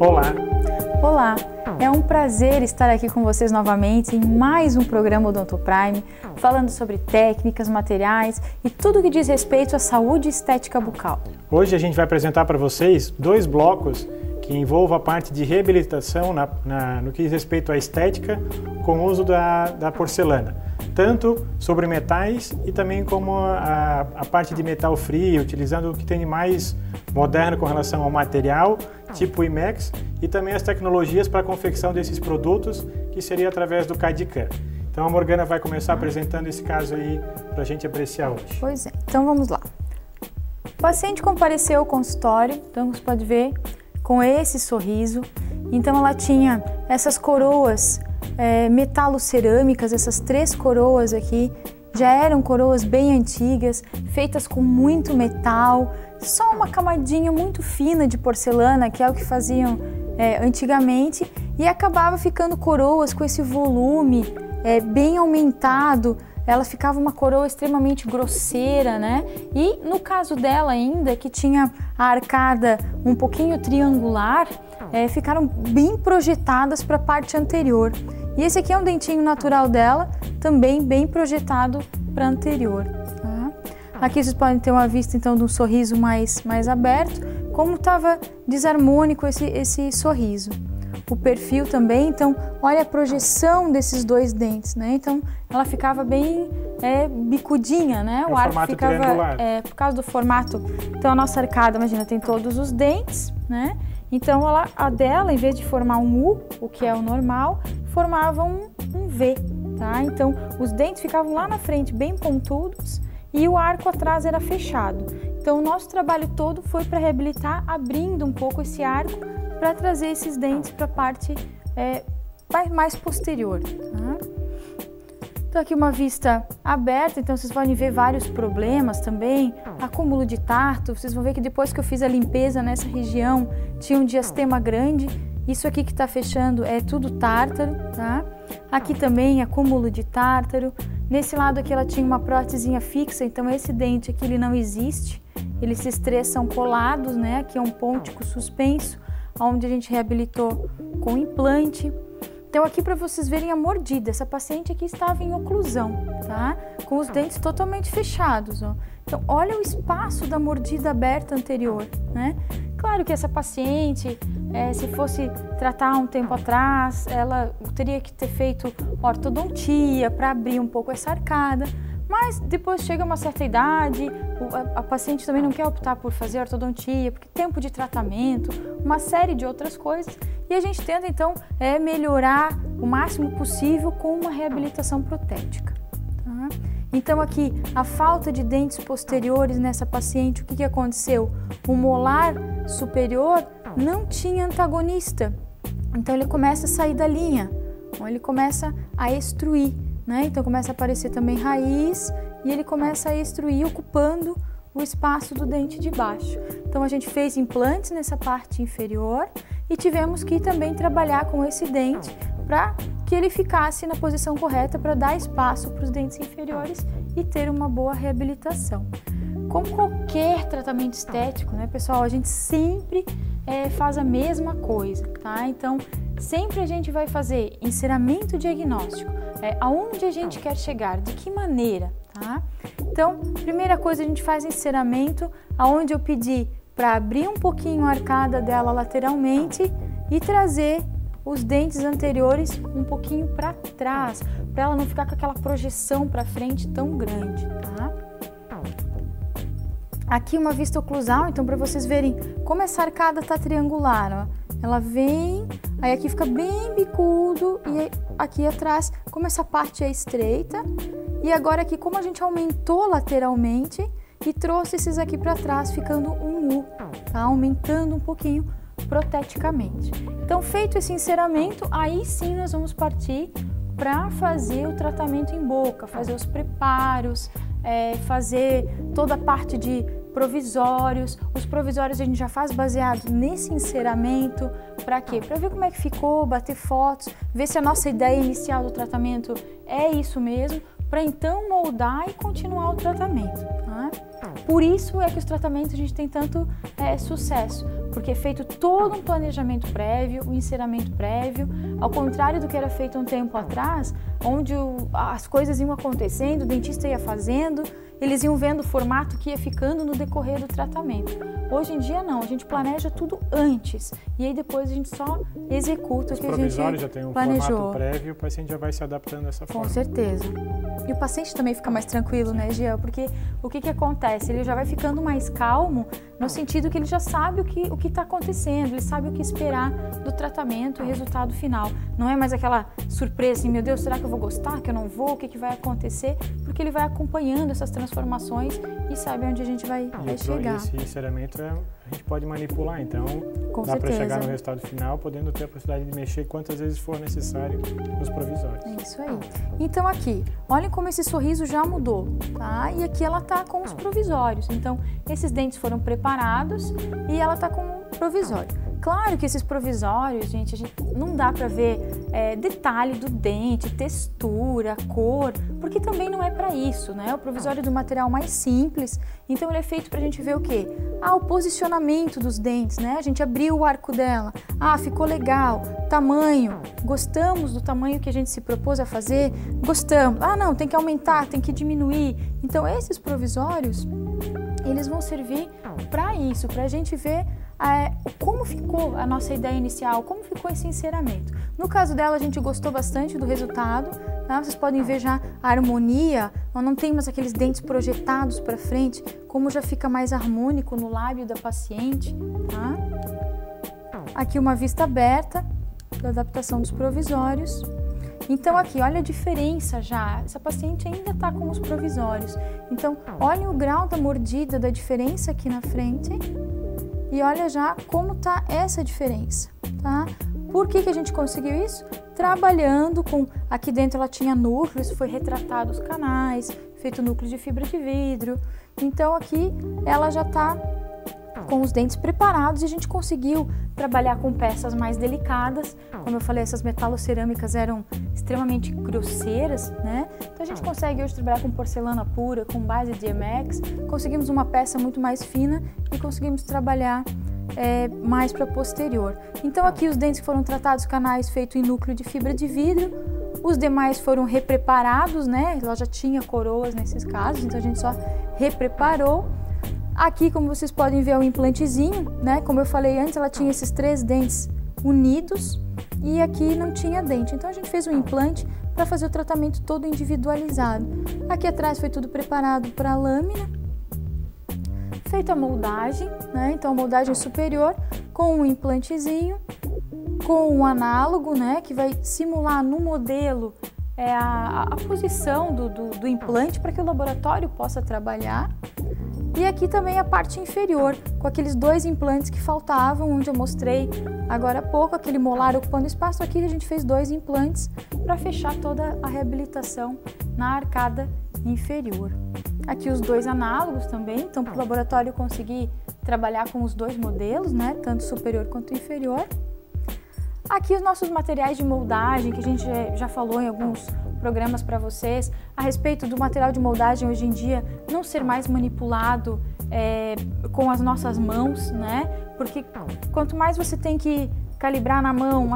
Olá! Olá! É um prazer estar aqui com vocês novamente em mais um programa Odonto Prime, falando sobre técnicas, materiais e tudo que diz respeito à saúde e estética bucal. Hoje a gente vai apresentar para vocês dois blocos que envolvam a parte de reabilitação no que diz respeito à estética com o uso da porcelana. Tanto sobre metais e também como a parte de metal free, utilizando o que tem de mais moderno com relação ao material, tipo IMEX, e também as tecnologias para a confecção desses produtos, que seria através do CAD/CAM. Então a Morgana vai começar apresentando esse caso aí para a gente apreciar hoje. Pois é, então vamos lá. O paciente compareceu ao consultório, então você pode ver, com esse sorriso. Então ela tinha essas coroas metalocerâmicas, essas 3 coroas aqui, já eram coroas bem antigas, feitas com muito metal, só uma camadinha muito fina de porcelana, que é o que faziam antigamente, e acabava ficando coroas com esse volume bem aumentado. Ela ficava uma coroa extremamente grosseira, né? E no caso dela ainda, que tinha a arcada um pouquinho triangular, ficaram bem projetadas para a parte anterior. E esse aqui é um dentinho natural dela, também bem projetado para anterior. Tá? Aqui vocês podem ter uma vista então de um sorriso mais aberto, como estava desarmônico esse sorriso. O perfil também, então, olha a projeção desses dois dentes, né? Então, ela ficava bem bicudinha, né? O arco ficava triangular. Por causa do formato. Então, a nossa arcada, imagina, tem todos os dentes, né? Então, a dela, em vez de formar um U, o que é o normal, formava um V, tá? Então, os dentes ficavam lá na frente bem pontudos e o arco atrás era fechado. Então, o nosso trabalho todo foi para reabilitar, abrindo um pouco esse arco, para trazer esses dentes para a parte mais posterior. Tá? Então aqui uma vista aberta, então vocês podem ver vários problemas também, acúmulo de tarto, vocês vão ver que depois que eu fiz a limpeza nessa região, tinha um diastema grande, isso aqui que está fechando é tudo tártaro, tá? Aqui também acúmulo de tártaro, nesse lado aqui ela tinha uma prótesezinha fixa, então esse dente aqui ele não existe, esses 3 são colados, né? Aqui é um pôntico suspenso, onde a gente reabilitou com implante. Então aqui para vocês verem a mordida, essa paciente aqui estava em oclusão, tá? Com os dentes totalmente fechados, ó. Então olha o espaço da mordida aberta anterior, né? Claro que essa paciente, se fosse tratar um tempo atrás, ela teria que ter feito ortodontia para abrir um pouco essa arcada, mas depois chega uma certa idade, a paciente também não quer optar por fazer ortodontia, porque tempo de tratamento, uma série de outras coisas, e a gente tenta então melhorar o máximo possível com uma reabilitação protética. Tá? Então aqui, a falta de dentes posteriores nessa paciente, o que aconteceu? O molar superior não tinha antagonista, então ele começa a sair da linha, então ele começa a extruir. Né? Então começa a aparecer também raiz e ele começa a extruir, ocupando o espaço do dente de baixo. Então a gente fez implantes nessa parte inferior e tivemos que também trabalhar com esse dente para que ele ficasse na posição correta para dar espaço para os dentes inferiores e ter uma boa reabilitação. Como qualquer tratamento estético, né, pessoal, a gente sempre faz a mesma coisa, tá? Então sempre a gente vai fazer enceramento diagnóstico. Aonde a gente quer chegar, de que maneira, tá? Então, primeira coisa, a gente faz enceramento, aonde eu pedi para abrir um pouquinho a arcada dela lateralmente e trazer os dentes anteriores um pouquinho para trás, para ela não ficar com aquela projeção para frente tão grande, tá? Aqui uma vista oclusal, então para vocês verem como essa arcada tá triangular, ó. Ela vem, aí aqui fica bem bicudo e aqui atrás, como essa parte é estreita, e agora aqui como a gente aumentou lateralmente e trouxe esses aqui para trás, ficando um U, tá? Aumentando um pouquinho proteticamente. Então, feito esse enceramento, aí sim nós vamos partir para fazer o tratamento em boca, fazer os preparos, fazer toda a parte de provisórios. Os provisórios a gente já faz baseado nesse enceramento. Para quê? Para ver como é que ficou, bater fotos, ver se a nossa ideia inicial do tratamento é isso mesmo, para então moldar e continuar o tratamento. Tá? Por isso é que os tratamentos a gente tem tanto sucesso, porque é feito todo um planejamento prévio, um enceramento prévio, ao contrário do que era feito um tempo atrás, onde as coisas iam acontecendo, o dentista ia fazendo, eles iam vendo o formato que ia ficando no decorrer do tratamento. Hoje em dia não, a gente planeja tudo antes e aí depois a gente só executa o que a gente provisórios já tem um planejou. Formato prévio, o paciente já vai se adaptando dessa forma. Com certeza. E o paciente também fica mais tranquilo, né, Jean? Porque o que acontece? Ele já vai ficando mais calmo no sentido que ele já sabe o que está acontecendo, ele sabe o que esperar do tratamento e resultado final. Não é mais aquela surpresa, assim, meu Deus, será que eu vou gostar, que eu não vou, o que vai acontecer? Porque ele vai acompanhando essas transformações e sabe onde a gente vai chegar. E esse enceramento a gente pode manipular, então Com dá para certeza. chegar no resultado final, podendo ter a possibilidade de mexer quantas vezes for necessário nos provisórios. É isso aí. Então aqui, olhem como esse sorriso já mudou, tá? E aqui ela tá com os provisórios. Então, esses dentes foram preparados e ela tá com o provisório. Claro que esses provisórios, gente, não dá para ver detalhe do dente, textura, cor, porque também não é para isso, né? O provisório é do material mais simples, então ele é feito para a gente ver o quê? O posicionamento dos dentes, né? A gente abriu o arco dela, ficou legal, tamanho, gostamos do tamanho que a gente se propôs a fazer, gostamos, não, tem que aumentar, tem que diminuir. Então esses provisórios, eles vão servir para isso, para a gente ver como ficou a nossa ideia inicial, como ficou esse enceramento. No caso dela, a gente gostou bastante do resultado, tá? Vocês podem ver já a harmonia, não tem mais aqueles dentes projetados para frente, como já fica mais harmônico no lábio da paciente, tá? Aqui uma vista aberta da adaptação dos provisórios. Então aqui, olha a diferença já, essa paciente ainda está com os provisórios. Então, olhem o grau da mordida, da diferença aqui na frente. E olha já como tá essa diferença, tá? Por que a gente conseguiu isso? Trabalhando com... Aqui dentro ela tinha núcleos, foi retratado os canais, feito núcleo de fibra de vidro. Então aqui ela já tá com os dentes preparados e a gente conseguiu trabalhar com peças mais delicadas. Como eu falei, essas metalocerâmicas eram extremamente grosseiras, né? Então a gente consegue hoje trabalhar com porcelana pura, com base de MX, conseguimos uma peça muito mais fina e conseguimos trabalhar mais para posterior. Então aqui os dentes que foram tratados, canais feitos em núcleo de fibra de vidro, os demais foram repreparados, né? Ela já tinha coroas nesses casos, então a gente só repreparou. Aqui, como vocês podem ver, é o implantezinho, né? Como eu falei antes, ela tinha esses 3 dentes unidos e aqui não tinha dente. Então a gente fez um implante para fazer o tratamento todo individualizado. Aqui atrás foi tudo preparado para a lâmina, feita a moldagem, né? Então a moldagem superior com um implantezinho, com um análogo, né? Que vai simular no modelo a posição do implante para que o laboratório possa trabalhar. E aqui também a parte inferior, com aqueles 2 implantes que faltavam, onde eu mostrei agora há pouco, aquele molar ocupando espaço. Aqui a gente fez 2 implantes para fechar toda a reabilitação na arcada inferior. Aqui os 2 análogos também, então para o laboratório conseguir trabalhar com os 2 modelos, né, tanto superior quanto inferior. Aqui os nossos materiais de moldagem, que a gente já falou em alguns programas para vocês, a respeito do material de moldagem hoje em dia não ser mais manipulado com as nossas mãos, né? Porque quanto mais você tem que calibrar na mão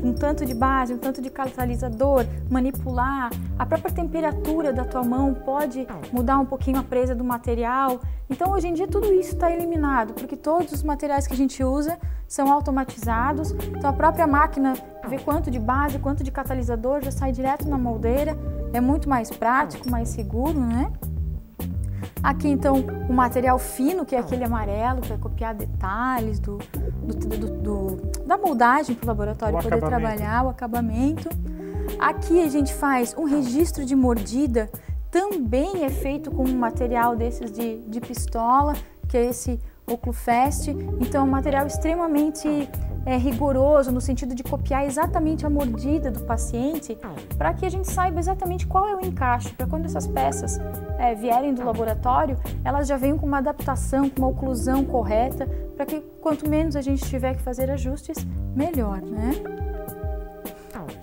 um tanto de base, um tanto de catalisador, manipular, a própria temperatura da tua mão pode mudar um pouquinho a presa do material. Então hoje em dia tudo isso está eliminado, porque todos os materiais que a gente usa são automatizados, então a própria máquina vê quanto de base, quanto de catalisador, já sai direto na moldeira, é muito mais prático, mais seguro, né? Aqui então o material fino, que é aquele amarelo, que vai copiar detalhes da moldagem para o laboratório poder trabalhar, o acabamento. Aqui a gente faz um registro de mordida, também é feito com um material desses de pistola, que é esse Oclufest. Então é um material extremamente rigoroso no sentido de copiar exatamente a mordida do paciente, para que a gente saiba exatamente qual é o encaixe, para quando essas peças vierem do laboratório, elas já venham com uma adaptação, com uma oclusão correta, para que quanto menos a gente tiver que fazer ajustes, melhor, né?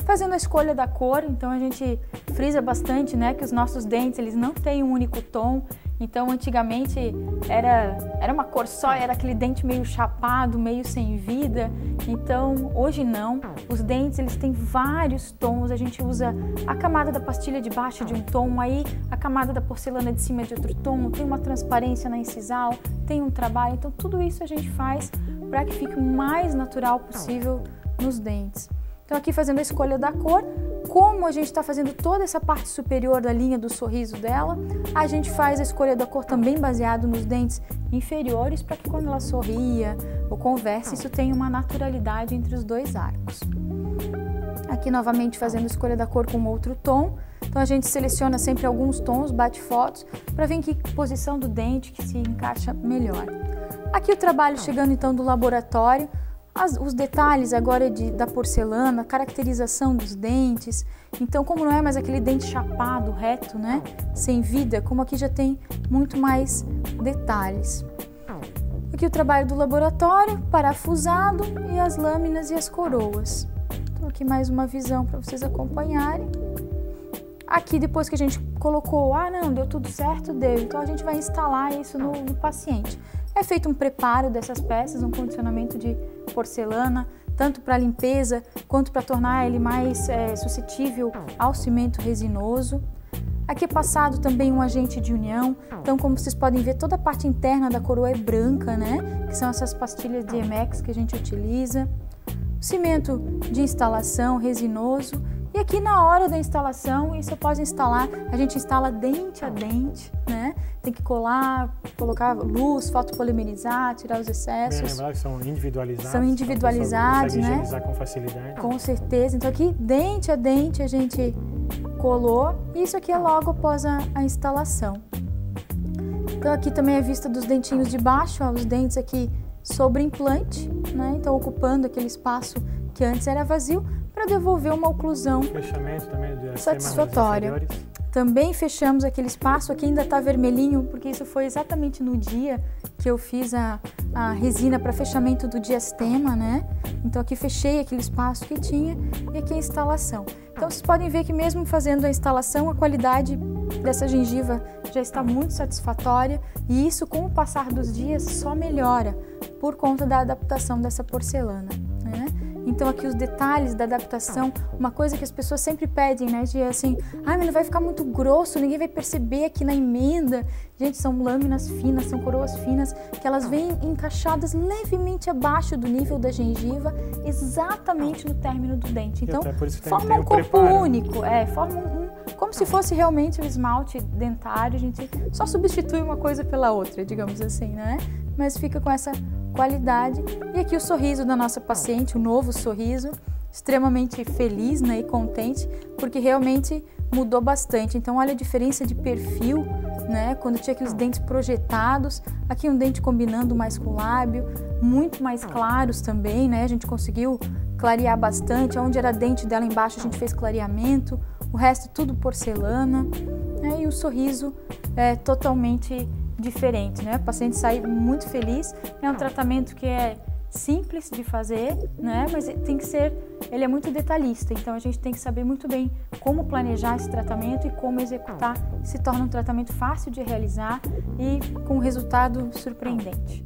Fazendo a escolha da cor, então a gente frisa bastante, né, que os nossos dentes eles não têm um único tom, Então, antigamente era uma cor só, era aquele dente meio chapado, meio sem vida. Então, hoje não. Os dentes, eles têm vários tons. A gente usa a camada da pastilha de baixo de um tom, aí a camada da porcelana de cima de outro tom, tem uma transparência na incisal, tem um trabalho. Então, tudo isso a gente faz para que fique o mais natural possível nos dentes. Então, aqui fazendo a escolha da cor, como a gente está fazendo toda essa parte superior da linha do sorriso dela, a gente faz a escolha da cor também baseado nos dentes inferiores, para que quando ela sorria ou converse, isso tenha uma naturalidade entre os dois arcos. Aqui novamente fazendo a escolha da cor com outro tom, então a gente seleciona sempre alguns tons, bate fotos, para ver em que posição do dente que se encaixa melhor. Aqui o trabalho chegando então do laboratório, os detalhes agora da porcelana, a caracterização dos dentes. Então, como não é mais aquele dente chapado, reto, né, sem vida, como aqui já tem muito mais detalhes. Aqui o trabalho do laboratório, parafusado e as lâminas e as coroas. Então, aqui mais uma visão para vocês acompanharem. Aqui, depois que a gente colocou, não, deu tudo certo, deu. Então, a gente vai instalar isso no paciente. É feito um preparo dessas peças, um condicionamento de porcelana, tanto para limpeza quanto para tornar ele mais suscetível ao cimento resinoso. Aqui é passado também um agente de união, então como vocês podem ver, toda a parte interna da coroa é branca, né? Que são essas pastilhas de Emex que a gente utiliza. Cimento de instalação resinoso. E aqui na hora da instalação, isso após instalar, a gente instala dente a dente, né? Tem que colar, colocar luz, fotopolimerizar, tirar os excessos. Bem lembrar que são individualizados. São individualizados, então, né? Higienizar com facilidade. Com certeza. Então aqui, dente a dente, a gente colou. E isso aqui é logo após a instalação. Então aqui também é vista dos dentinhos de baixo, os dentes aqui sobre implante, né? Então ocupando aquele espaço que antes era vazio, para devolver uma oclusão satisfatória. Também fechamos aquele espaço, aqui ainda está vermelhinho, porque isso foi exatamente no dia que eu fiz a resina para fechamento do diastema, né? Então aqui fechei aquele espaço que tinha e aqui a instalação. Então vocês podem ver que mesmo fazendo a instalação, a qualidade dessa gengiva já está muito satisfatória e isso com o passar dos dias só melhora por conta da adaptação dessa porcelana, né? Então aqui os detalhes da adaptação, uma coisa que as pessoas sempre pedem, né, de assim, mas ele vai ficar muito grosso, ninguém vai perceber aqui na emenda. Gente, são lâminas finas, são coroas finas, que elas vêm encaixadas levemente abaixo do nível da gengiva, exatamente no término do dente. Então, forma um corpo único, forma como se fosse realmente um esmalte dentário, a gente só substitui uma coisa pela outra, digamos assim, né? Mas fica com essa qualidade. E aqui o sorriso da nossa paciente, o novo sorriso, extremamente feliz, né, e contente, porque realmente mudou bastante. Então olha a diferença de perfil, né, quando tinha aqueles dentes projetados, aqui um dente combinando mais com o lábio, muito mais claros também, né, a gente conseguiu clarear bastante. Onde era dente dela embaixo a gente fez clareamento, o resto tudo porcelana, né, e o sorriso é totalmente diferente, né? O paciente sai muito feliz. É um tratamento que é simples de fazer, né? Mas ele é muito detalhista, então a gente tem que saber muito bem como planejar esse tratamento e como executar. Se torna um tratamento fácil de realizar e com um resultado surpreendente.